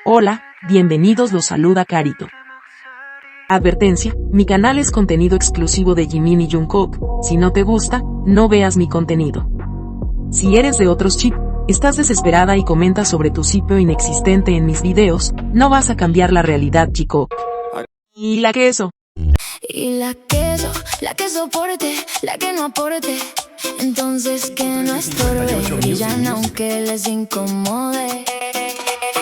Hola, bienvenidos, los saluda Carito. Advertencia, mi canal es contenido exclusivo de Jimin y Jungkook, si no te gusta, no veas mi contenido. Si eres de otros chip, estás desesperada y comentas sobre tu sitio inexistente en mis videos, no vas a cambiar la realidad, chico. ¿Y la queso? Y la que soporte, la que no aporte, entonces que no estorbe, brillan aunque les incomode.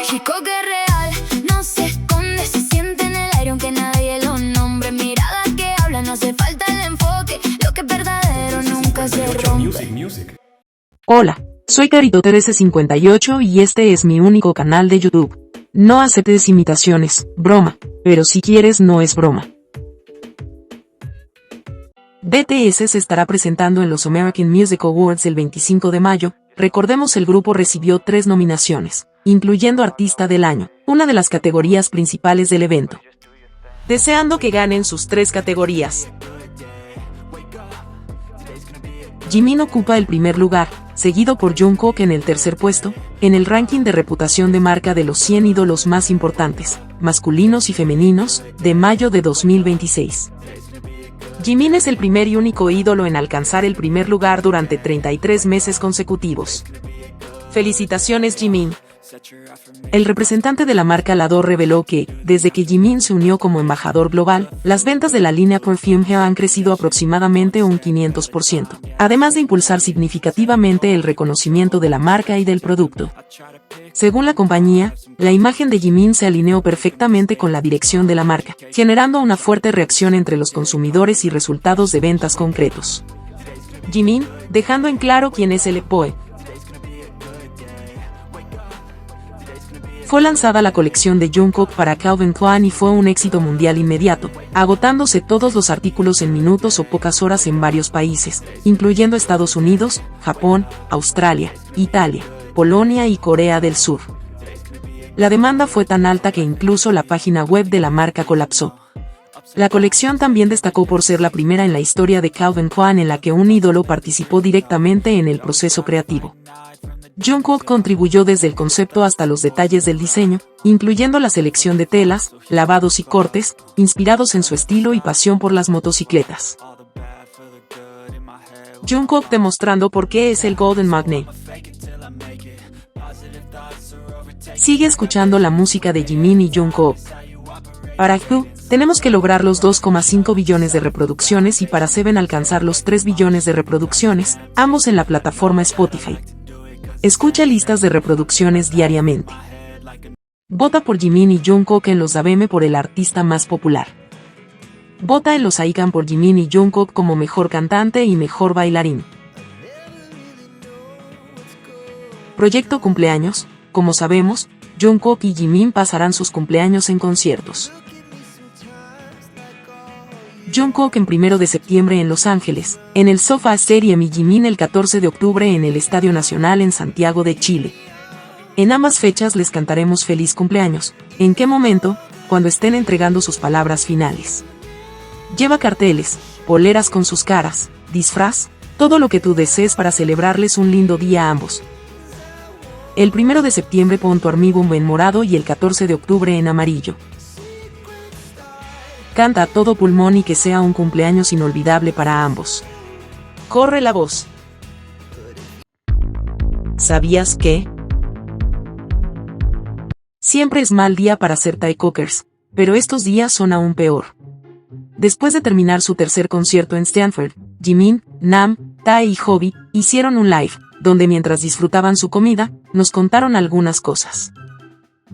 Chico que es real, no se esconde, se siente en el aire aunque nadie lo nombre. Mirada que habla, no hace falta el enfoque, lo que es verdadero nunca se rompe. Hola, soy Carito1358 y este es mi único canal de YouTube. No aceptes imitaciones, broma, pero si quieres no es broma. BTS se estará presentando en los American Music Awards el 25 de mayo, recordemos el grupo recibió 3 nominaciones, incluyendo Artista del Año, una de las categorías principales del evento. Deseando que ganen sus 3 categorías. Jimin ocupa el primer lugar, seguido por Jungkook en el tercer puesto, en el ranking de reputación de marca de los 100 ídolos más importantes, masculinos y femeninos, de mayo de 2026. Jimin es el primer y único ídolo en alcanzar el primer lugar durante 33 meses consecutivos. ¡Felicitaciones, Jimin! El representante de la marca Lado reveló que, desde que Jimin se unió como embajador global, las ventas de la línea Perfume Hair han crecido aproximadamente un 500%, además de impulsar significativamente el reconocimiento de la marca y del producto. Según la compañía, la imagen de Jimin se alineó perfectamente con la dirección de la marca, generando una fuerte reacción entre los consumidores y resultados de ventas concretos. Jimin, dejando en claro quién es el EPOE. Fue lanzada la colección de Jungkook para Calvin Klein y fue un éxito mundial inmediato, agotándose todos los artículos en minutos o pocas horas en varios países, incluyendo Estados Unidos, Japón, Australia, Italia, Polonia y Corea del Sur. La demanda fue tan alta que incluso la página web de la marca colapsó. La colección también destacó por ser la primera en la historia de Calvin Klein en la que un ídolo participó directamente en el proceso creativo. Jungkook contribuyó desde el concepto hasta los detalles del diseño, incluyendo la selección de telas, lavados y cortes, inspirados en su estilo y pasión por las motocicletas. Jungkook demostrando por qué es el Golden Magnet. Sigue escuchando la música de Jimin y Jungkook. Para Who, tenemos que lograr los 2,5 billones de reproducciones y para Seven alcanzar los 3 billones de reproducciones, ambos en la plataforma Spotify. Escucha listas de reproducciones diariamente. Vota por Jimin y Jungkook en los ABM por el artista más popular. Vota en los AICAN por Jimin y Jungkook como mejor cantante y mejor bailarín. Proyecto cumpleaños. Como sabemos, Jungkook y Jimin pasarán sus cumpleaños en conciertos. Jungkook en 1 de septiembre en Los Ángeles, en el SoFa Stadium y Jimin el 14 de octubre en el Estadio Nacional en Santiago de Chile. En ambas fechas les cantaremos feliz cumpleaños. ¿En qué momento? Cuando estén entregando sus palabras finales. Lleva carteles, poleras con sus caras, disfraz, todo lo que tú desees para celebrarles un lindo día a ambos. El 1 de septiembre pon tu armibum en morado y el 14 de octubre en amarillo. Canta a todo pulmón y que sea un cumpleaños inolvidable para ambos. Corre la voz. ¿Sabías que? Siempre es mal día para ser Taekwockers, pero estos días son aún peor. Después de terminar su tercer concierto en Stanford, Jimin, Nam, Tae y Hobi hicieron un live, donde mientras disfrutaban su comida, nos contaron algunas cosas.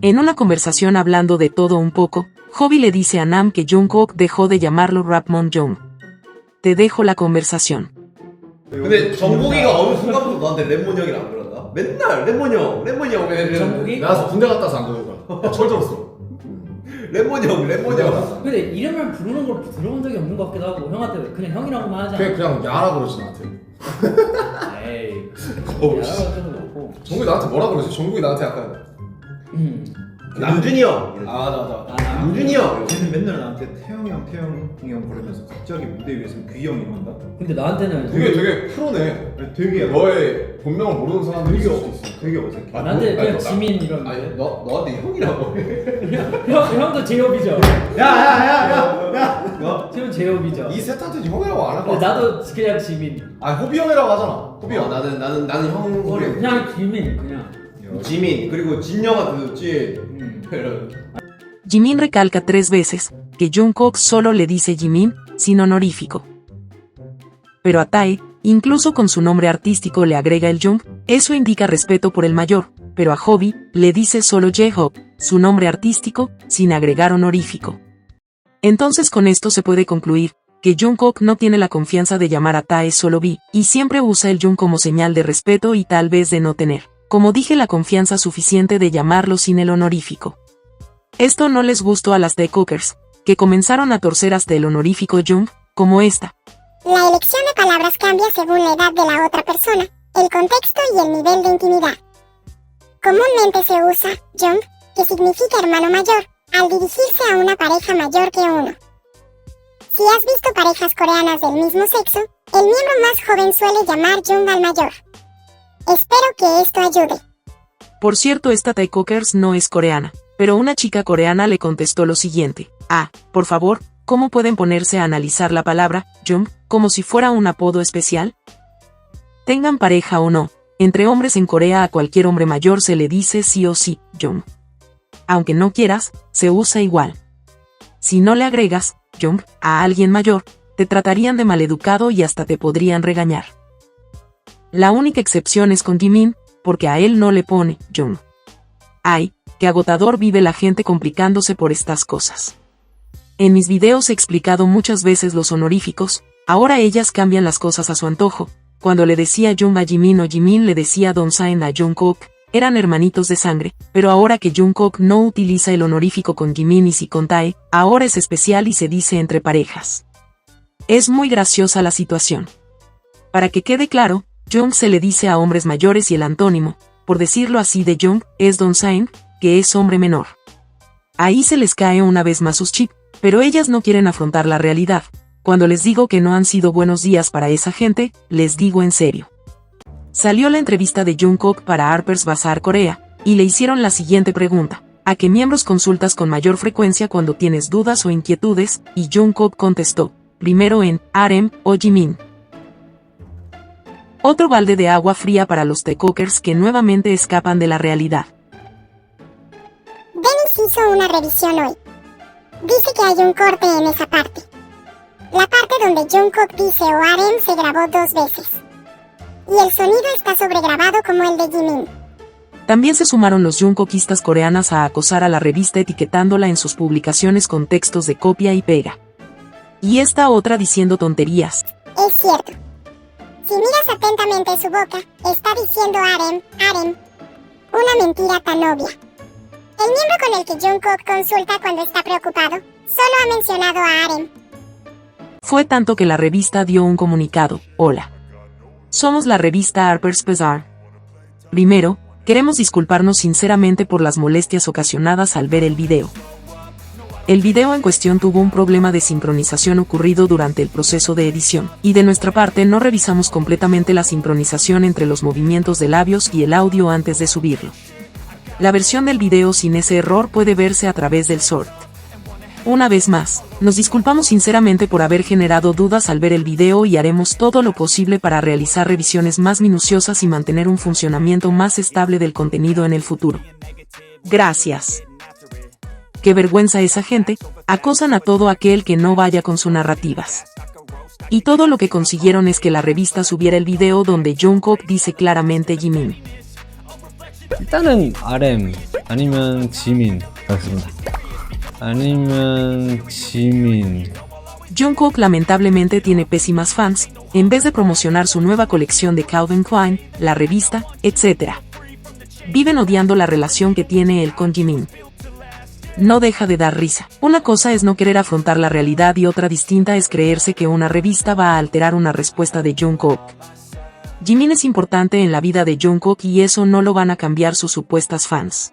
En una conversación hablando de todo un poco, Hobi le dice a Nam que Jungkook dejó de llamarlo Rapmonjong. Te dejo la conversación. 근데 정국이가 어느 순간부터 너한테 랩몬형이라 안 그런다? 맨날 랩몬형 왜 정국이? 나 군대 갔다 와서 안 그런 거야. 철 들었어. 랩몬형. 근데 이름을 부르는 걸 들어본 적이 없는 것 같기도 하고 형한테 그냥 형이라고만 하지 않아? 그냥 야라 그러지 나한테. 에이 어우, 야라고 하는 거 없고 정국이 나한테 뭐라 그러지? 정국이 나한테 약간 남준이 형. 맞아. 남준이 형. 걔는 맨날 나한테 태영이 형 부르면서 갑자기 무대 위에서 귀형 이런다. 근데 나한테는 되게 프로네. 되게 너의 본명을 모르는 사람들이 있을 수도 있어. 되게 어색해. 나한테 그냥 나- 지민 아니 이러는데. 너한테 형이라고. 형도 제협이죠. 야야야야. 지금 제협이죠. 이 셋한테 형이라고 안 할 거 근데 같아. 나도 그냥 지민. 아 호비 형이라고 하잖아. 호비 형. 나는 형 소리. 그냥 지민 그냥. 지민 그리고 진영아 들었지. Jimin recalca 3 veces que Jungkook solo le dice Jimin, sin honorífico. Pero a Tae, incluso con su nombre artístico le agrega el Jung, eso indica respeto por el mayor, pero a Hobby le dice solo J-Hope, su nombre artístico, sin agregar honorífico. Entonces con esto se puede concluir que Jungkook no tiene la confianza de llamar a Tae solo B, y siempre usa el Jung como señal de respeto y tal vez de no tener, como dije, la confianza suficiente de llamarlo sin el honorífico. Esto no les gustó a las Taecookers, que comenzaron a torcer hasta el honorífico Jung, como esta. La elección de palabras cambia según la edad de la otra persona, el contexto y el nivel de intimidad. Comúnmente se usa Jung, que significa hermano mayor, al dirigirse a una pareja mayor que uno. Si has visto parejas coreanas del mismo sexo, el miembro más joven suele llamar Jung al mayor. Espero que esto ayude. Por cierto, esta Taecookers no es coreana, pero una chica coreana le contestó lo siguiente: por favor, ¿cómo pueden ponerse a analizar la palabra Jung como si fuera un apodo especial? Tengan pareja o no, entre hombres en Corea a cualquier hombre mayor se le dice sí o sí, Jung. Aunque no quieras, se usa igual. Si no le agregas Jung a alguien mayor, te tratarían de maleducado y hasta te podrían regañar. La única excepción es con Jimin, porque a él no le pone Jung. Ay, qué agotador vive la gente complicándose por estas cosas. En mis videos he explicado muchas veces los honoríficos, ahora ellas cambian las cosas a su antojo. Cuando le decía Jung a Jimin o Jimin le decía Donsaen a Jungkook, eran hermanitos de sangre, pero ahora que Jungkook no utiliza el honorífico con Jimin y sí con Tae, ahora es especial y se dice entre parejas. Es muy graciosa la situación. Para que quede claro, Jung se le dice a hombres mayores y el antónimo, por decirlo así de Jung, es Donsaen, que es hombre menor. Ahí se les cae una vez más sus chips, pero ellas no quieren afrontar la realidad. Cuando les digo que no han sido buenos días para esa gente, les digo en serio. Salió la entrevista de Jungkook para Harper's Bazaar Corea, y le hicieron la siguiente pregunta: ¿a qué miembros consultas con mayor frecuencia cuando tienes dudas o inquietudes? Y Jungkook contestó, primero en RM o Jimin. Otro balde de agua fría para los Taecookers que nuevamente escapan de la realidad. Dennis hizo una revisión hoy. Dice que hay un corte en esa parte. La parte donde Jungkook dice ORM se grabó 2 veces. Y el sonido está sobregrabado como el de Jimin. También se sumaron los Jungkookistas coreanas a acosar a la revista etiquetándola en sus publicaciones con textos de copia y pega. Y esta otra diciendo tonterías. Es cierto. Si miras atentamente su boca, está diciendo Arem. Una mentira tan obvia. El miembro con el que Jungkook consulta cuando está preocupado, solo ha mencionado a Arem. Fue tanto que la revista dio un comunicado: hola. Somos la revista Harper's Bazaar. Primero, queremos disculparnos sinceramente por las molestias ocasionadas al ver el video. El video en cuestión tuvo un problema de sincronización ocurrido durante el proceso de edición, y de nuestra parte no revisamos completamente la sincronización entre los movimientos de labios y el audio antes de subirlo. La versión del video sin ese error puede verse a través del sort. Una vez más, nos disculpamos sinceramente por haber generado dudas al ver el video y haremos todo lo posible para realizar revisiones más minuciosas y mantener un funcionamiento más estable del contenido en el futuro. Gracias. Qué vergüenza esa gente, acosan a todo aquel que no vaya con sus narrativas. Y todo lo que consiguieron es que la revista subiera el video donde Jungkook dice claramente Jimin. 일단은 RM 아니면 지민 하겠습니다. 아니면 지민. Jungkook lamentablemente tiene pésimas fans, en vez de promocionar su nueva colección de Calvin Klein, la revista, etc. Viven odiando la relación que tiene él con Jimin. No deja de dar risa. Una cosa es no querer afrontar la realidad y otra distinta es creerse que una revista va a alterar una respuesta de Jungkook. Jimin es importante en la vida de Jungkook y eso no lo van a cambiar sus supuestas fans.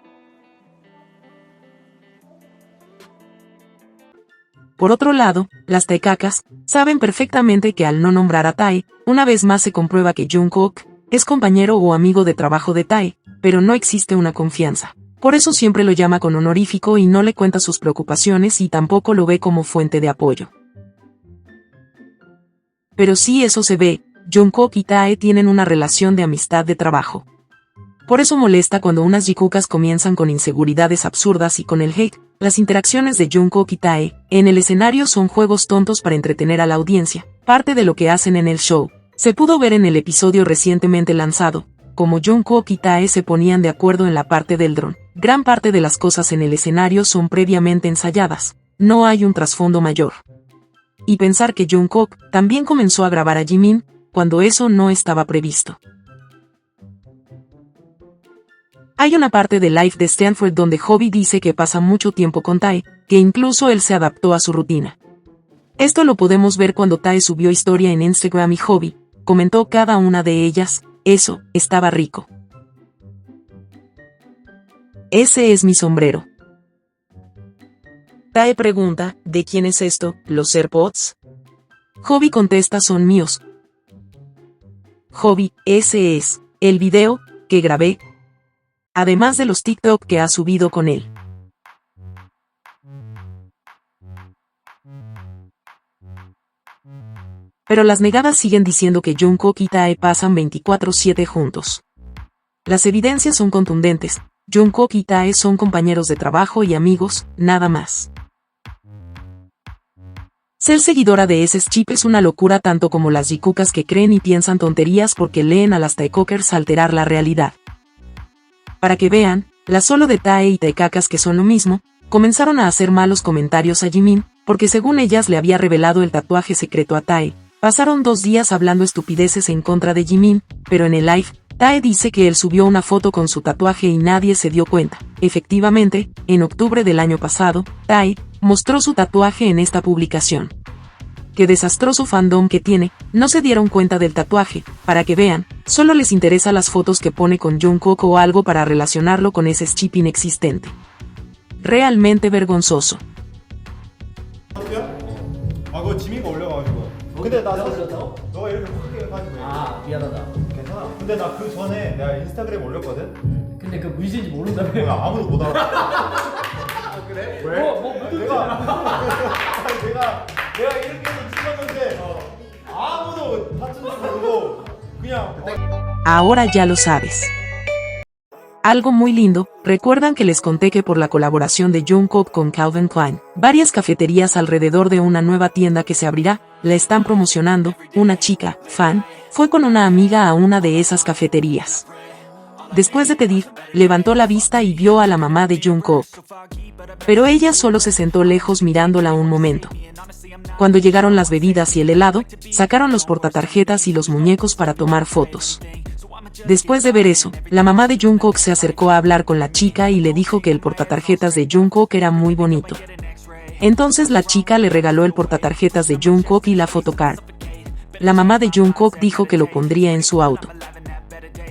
Por otro lado, las Taekakas saben perfectamente que al no nombrar a Tae, una vez más se comprueba que Jungkook es compañero o amigo de trabajo de Tae, pero no existe una confianza. Por eso siempre lo llama con honorífico y no le cuenta sus preocupaciones y tampoco lo ve como fuente de apoyo. Pero sí, eso se ve, Jungkook y Tae tienen una relación de amistad de trabajo. Por eso molesta cuando unas jikukas comienzan con inseguridades absurdas y con el hate. Las interacciones de Jungkook y Tae en el escenario son juegos tontos para entretener a la audiencia, parte de lo que hacen en el show. Se pudo ver en el episodio recientemente lanzado, como Jungkook y Tae se ponían de acuerdo en la parte del dron. Gran parte de las cosas en el escenario son previamente ensayadas, no hay un trasfondo mayor. Y pensar que Jungkook también comenzó a grabar a Jimin, cuando eso no estaba previsto. Hay una parte de Live de Stanford donde Hobi dice que pasa mucho tiempo con Tae, que incluso él se adaptó a su rutina. Esto lo podemos ver cuando Tae subió historia en Instagram y Hobi comentó cada una de ellas, eso, estaba rico. Ese es mi sombrero. Tae pregunta, ¿de quién es esto, los AirPods? Hobi contesta, son míos. Hobi, ese es el video que grabé, además de los TikTok que ha subido con él. Pero las negadas siguen diciendo que Jungkook y Tae pasan 24/7 juntos. Las evidencias son contundentes, Jungkook y Tae son compañeros de trabajo y amigos, nada más. Ser seguidora de ese chip es una locura tanto como las jikukas que creen y piensan tonterías porque leen a las Taekokers alterar la realidad. Para que vean, las solo de Tae y Taekakas que son lo mismo, comenzaron a hacer malos comentarios a Jimin, porque según ellas le había revelado el tatuaje secreto a Tae. Pasaron 2 días hablando estupideces en contra de Jimin, pero en el live, Tae dice que él subió una foto con su tatuaje y nadie se dio cuenta. Efectivamente, en octubre del año pasado, Tae mostró su tatuaje en esta publicación. Qué desastroso fandom que tiene, no se dieron cuenta del tatuaje, para que vean, solo les interesa las fotos que pone con Jungkook o algo para relacionarlo con ese chip inexistente. Realmente vergonzoso. 아 그거 지민가 올려가지고 근데 나 사실 올렸다고? 너가 이렇게 크게 해가지고 아 미안하다. 괜찮아 근데 나 그 전에 내가 인스타그램 올렸거든 근데 그 문신인지 모른다며. 그거 아무도 못 알아 아, 그래? 왜? 뭐 내가 이렇게 해서 찍었는데 아무도 다친 줄 모르고 그냥 Ahora ya lo sabes. Algo muy lindo, recuerdan que les conté que por la colaboración de Jungkook con Calvin Klein, varias cafeterías alrededor de una nueva tienda que se abrirá, la están promocionando. Una chica, fan, fue con una amiga a una de esas cafeterías. Después de pedir, levantó la vista y vio a la mamá de Jungkook. Pero ella solo se sentó lejos mirándola un momento. Cuando llegaron las bebidas y el helado, sacaron los portatarjetas y los muñecos para tomar fotos. Después de ver eso, la mamá de Jungkook se acercó a hablar con la chica y le dijo que el portatarjetas de Jungkook era muy bonito. Entonces la chica le regaló el portatarjetas de Jungkook y la photocard. La mamá de Jungkook dijo que lo pondría en su auto.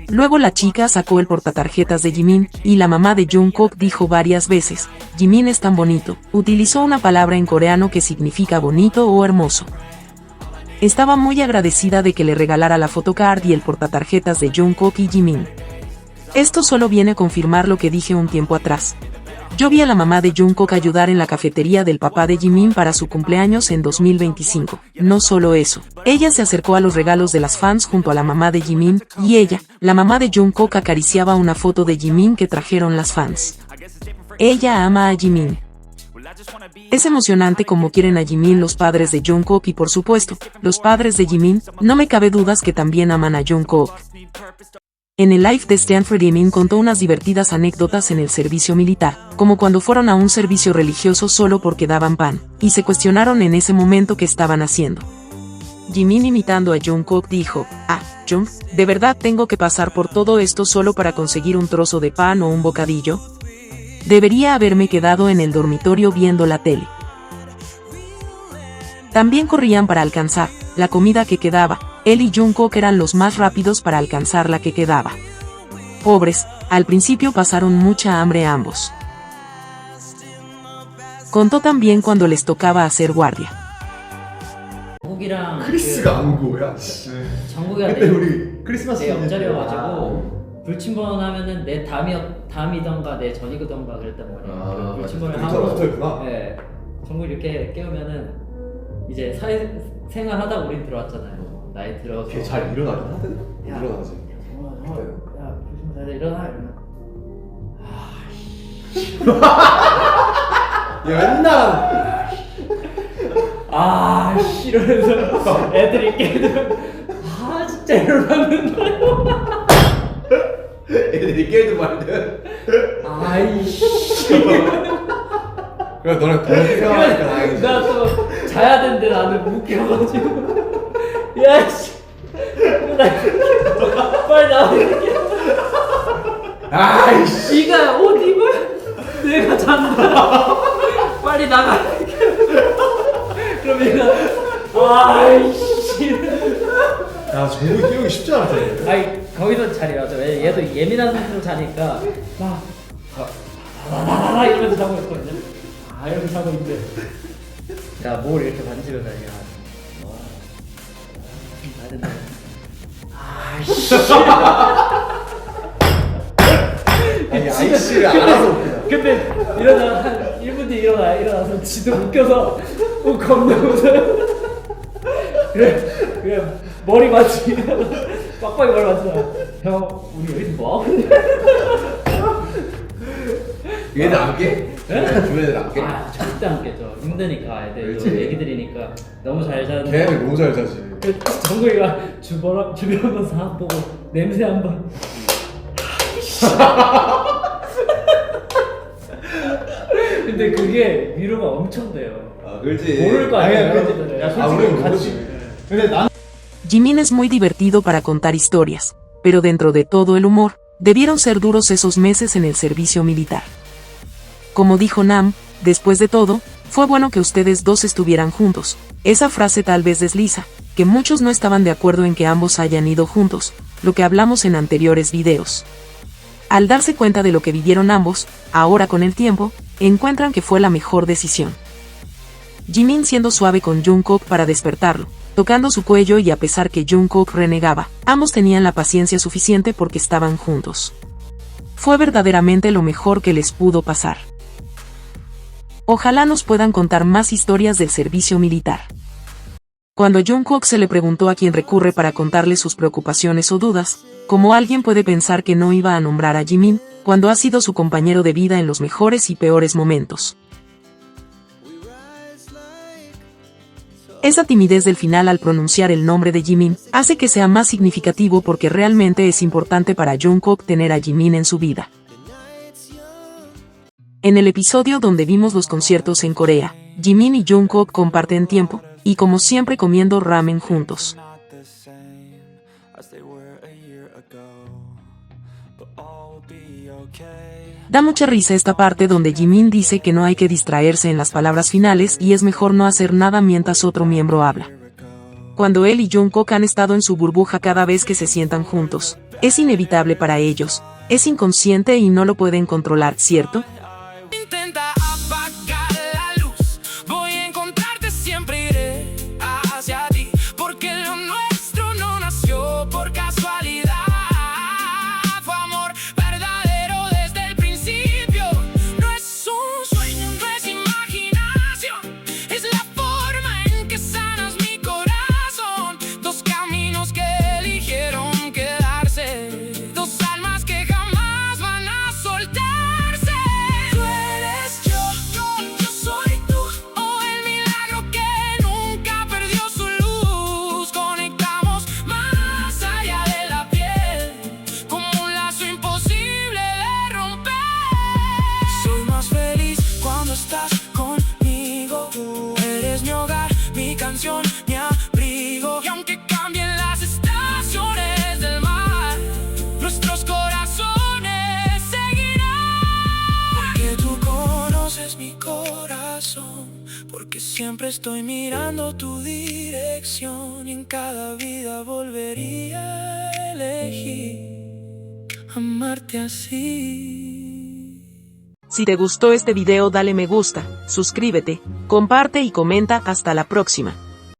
Luego la chica sacó el portatarjetas de Jimin, y la mamá de Jungkook dijo varias veces, Jimin es tan bonito, utilizó una palabra en coreano que significa bonito o hermoso. Estaba muy agradecida de que le regalara la photocard y el portatarjetas de Jungkook y Jimin. Esto solo viene a confirmar lo que dije un tiempo atrás. Yo vi a la mamá de Jungkook ayudar en la cafetería del papá de Jimin para su cumpleaños en 2025. No solo eso, ella se acercó a los regalos de las fans junto a la mamá de Jimin, y ella, la mamá de Jungkook, acariciaba una foto de Jimin que trajeron las fans. Ella ama a Jimin. Es emocionante como quieren a Jimin los padres de Jungkook y por supuesto, los padres de Jimin, no me cabe dudas que también aman a Jungkook. En el live de Stanford, Jimin contó unas divertidas anécdotas en el servicio militar, como cuando fueron a un servicio religioso solo porque daban pan, y se cuestionaron en ese momento qué estaban haciendo. Jimin, imitando a Jungkook, dijo, Jung, ¿de verdad tengo que pasar por todo esto solo para conseguir un trozo de pan o un bocadillo? Debería haberme quedado en el dormitorio viendo la tele. También corrían para alcanzar la comida que quedaba. Él y Jungkook eran los más rápidos para alcanzar la que quedaba. Pobres, al principio pasaron mucha hambre ambos. Contó también cuando les tocaba hacer guardia. 정국이랑 크리스가 안구야. 정국이가 그때 우리 크리스마스 내 때 옆자리여가지고 불침번 하면은 내 다음이던가 내 전이던가 그랬단 말이야. 그 불침번을 붙어 하고 붙어있구나. 네, 정국이 이렇게 깨우면은 이제 사회생활 하다 우린 들어왔잖아요. 나이 들어서 걔잘 일어나긴 하거든. 야. 일어나지. 야 불침번 잘 일어나 이러면 얘 맨날 아씨 이러면서 애들이 깨우면 아 진짜 열받는다. 애들이 깨도 말든. 아이씨. 그래 너네 동기 생활하니까 다행이지. 나 또 자야 되는데 나는 못 깨워가지고 야씨 나 빨리 나와 아이씨. 네가 옷 입어 내가 잔다 빨리 나가 그럼 얘가 아이씨 야 정국이 깨우기 쉽지 않을 텐데. 아이 거기서 자리가 왜 얘도 예민한 상태로 자니까 막 라라라라 이러면서 자고 있거든요. 아 이렇게 자고 있는데 야 뭘 이렇게 만지면서 이게 나 된다. 아이씨. 아니 아이씨를 알아서 웃기다. 근데 일어나 한 1분 뒤에 일어나서 지도 웃겨서 겁나 웃어요. 그래 머리 맞지 빡빡이 머리 맞잖아. 형 우리 여기서 뭐 하고 있냐? 얘들 안 깨? 주변 애들 안 깨? 아 절대 안 깨져. 힘드니까 애들 그렇지. 애기들이니까 너무 잘 자는데. 걔네들 너무 잘 자지. 정국이가 주변 한번 싹 보고 냄새 한번. 근데 그게 위로가 엄청 돼요. 아 그렇지. 모를 거 아니야. 아니, 야 우리는 솔직히 모르지. 같이. 근데 난 Jimin es muy divertido para contar historias, pero dentro de todo el humor, debieron ser duros esos meses en el servicio militar. Como dijo Nam, después de todo, fue bueno que ustedes dos estuvieran juntos. Esa frase tal vez desliza, que muchos no estaban de acuerdo en que ambos hayan ido juntos, lo que hablamos en anteriores videos. Al darse cuenta de lo que vivieron ambos, ahora con el tiempo, encuentran que fue la mejor decisión. Jimin siendo suave con Jungkook para despertarlo, tocando su cuello y a pesar que Jungkook renegaba, ambos tenían la paciencia suficiente porque estaban juntos. Fue verdaderamente lo mejor que les pudo pasar. Ojalá nos puedan contar más historias del servicio militar. Cuando Jungkook se le preguntó a quién recurre para contarle sus preocupaciones o dudas, como alguien puede pensar que no iba a nombrar a Jimin, cuando ha sido su compañero de vida en los mejores y peores momentos. Esa timidez del final al pronunciar el nombre de Jimin hace que sea más significativo porque realmente es importante para Jungkook tener a Jimin en su vida. En el episodio donde vimos los conciertos en Corea, Jimin y Jungkook comparten tiempo, y como siempre comiendo ramen juntos. Da mucha risa esta parte donde Jimin dice que no hay que distraerse en las palabras finales y es mejor no hacer nada mientras otro miembro habla. Cuando él y Jungkook han estado en su burbuja cada vez que se sientan juntos, es inevitable para ellos, es inconsciente y no lo pueden controlar, ¿cierto? Intenta apagar la luz. Voy a encontrarte, siempre iré hacia ti. Porque lo nuestro no nació por casualidad. Fue amor verdadero desde el principio. No es un sueño, no es imaginación. Es la forma en que sanas mi corazón. Dos caminos que eligieron quedarse. Dos almas que jamás van a soltarse. Tú eres yo soy tú. Oh, el milagro que nunca perdió su luz. Conectamos más allá de la piel, como un lazo imposible de romper. Soy más feliz cuando estás conmigo. Tú eres mi hogar, mi canción, mi abrigo. Y aunque cambien las estaciones del mar, nuestros corazones seguirán. Porque tú conoces mi corazón. Porque siempre estoy mirando tu dirección. Y en cada vida volvería a elegir amarte así. Si te gustó este video dale me gusta, suscríbete, comparte y comenta. Hasta la próxima.